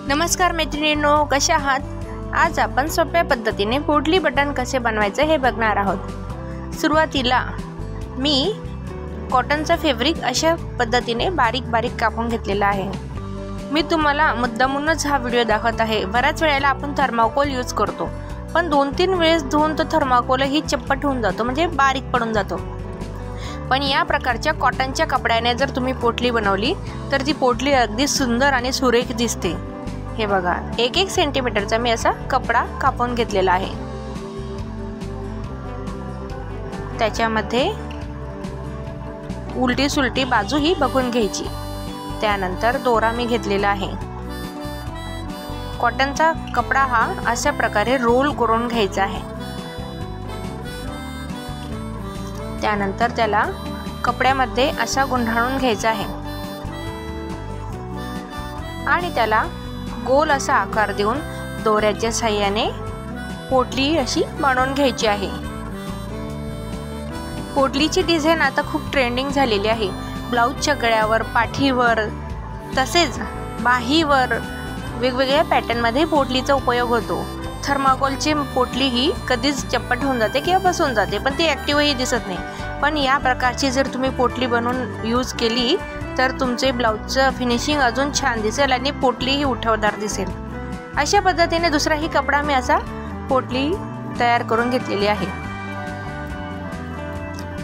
नमस्कार मैत्रिणींनो, कशा आहात? आज आपण सोप्या पद्धतीने पोटली बटन कसे बनवायचे हे बघणार आहोत। सुरुवातीला मी कॉटनचा फॅब्रिक अशा पद्धतीने बारीक बारीक कापून घेतलेला आहे। मी तुम्हाला मुद्दामूनच हा व्हिडिओ दाखवत आहे। बऱ्याच वेळेला आपण थर्माकोल यूज करतो, पण 2-3 वेळेस धुवून तो थर्माकोल ही चप्पट होऊन जातो, म्हणजे बारीक पडून जातो। पण या प्रकारच्या कॉटनच्या कपड्याने जर तुम्ही पोटली बनवली तर ती पोटली अगदी सुंदर आणि सुरेख दिसते। हे बघा, 1-1 सेंटीमीटरचा मी असा कपडा कापून घेतलेला आहे। त्याच्यामध्ये उलटी सुलटी बाजू ही बघून घ्यायची। त्यानंतर दोरा मी घेतलेला आहे। कॉटनचा कपडा हा अशा प्रकारे रोल करून घ्यायचा आहे। त्यानंतर त्याला कपड्यामध्ये असा गुंडाळून घ्यायचा आहे आणि त्याला गोल असा आकार देऊन दोऱ्याच्या साहाय्याने पोटली अशी बनवून घ्यायची आहे। पोटलीची डिझाइन आता खूप ट्रेंडिंग झालेली आहे। ब्लाउजच्या गळ्यावर, पाठीवर तसेच बाहीवर वेगवेगळ्या पॅटर्नमध्ये पोटलीचा उपयोग होतो। थर्माकोलची पोटली ही कधीच चप्पट होऊन जाते किंवा बसून जाते, पण ती ॲक्टिव्हही दिसत नाही। पण या प्रकारची जर तुम्ही पोटली बनवून यूज केली तर तुमचे ब्लाउजचं फिनिशिंग अजून छान दिसेल आणि पोटली ही उठावदार दिसेल। अशा पद्धतीने दुसराही कपडा मी असा पोटली तयार करून घेतलेली आहे।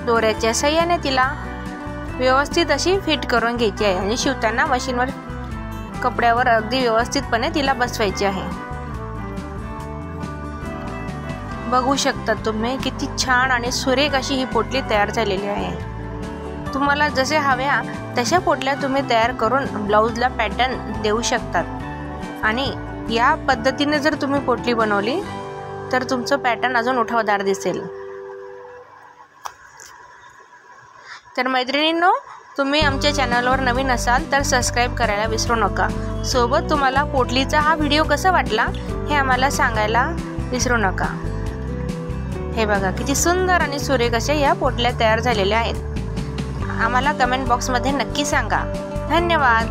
दोऱ्याच्या साहाय्याने तिला व्यवस्थित अशी फिट करून घ्यायची आहे आणि शिवताना मशीनवर कपड्यावर अगदी व्यवस्थितपणे तिला बसवायची आहे। बघू शकता तुम्ही किती छान आणि सुरेख अशी ही पोटली तयार झालेली आहे। तुम्हाला जसे हव्या तशा पोटल्या तुम्ही तयार करून ब्लाउजला पॅटर्न देऊ शकतात आणि या पद्धतीने जर तुम्ही पोटली बनवली तर तुमचं पॅटर्न अजून उठावदार दिसेल। तर मैत्रिणींनो, तुम्ही आमच्या चॅनलवर नवीन असाल तर सबस्क्राईब करायला विसरू नका। सोबत तुम्हाला पोटलीचा हा व्हिडिओ कसा वाटला हे आम्हाला सांगायला विसरू नका। हे बघा, किती सुंदर आणि सुरेख अशा या पोटल्या तयार झालेल्या आहेत। आम्हाला कमेंट बॉक्समध्ये नक्की सांगा। धन्यवाद।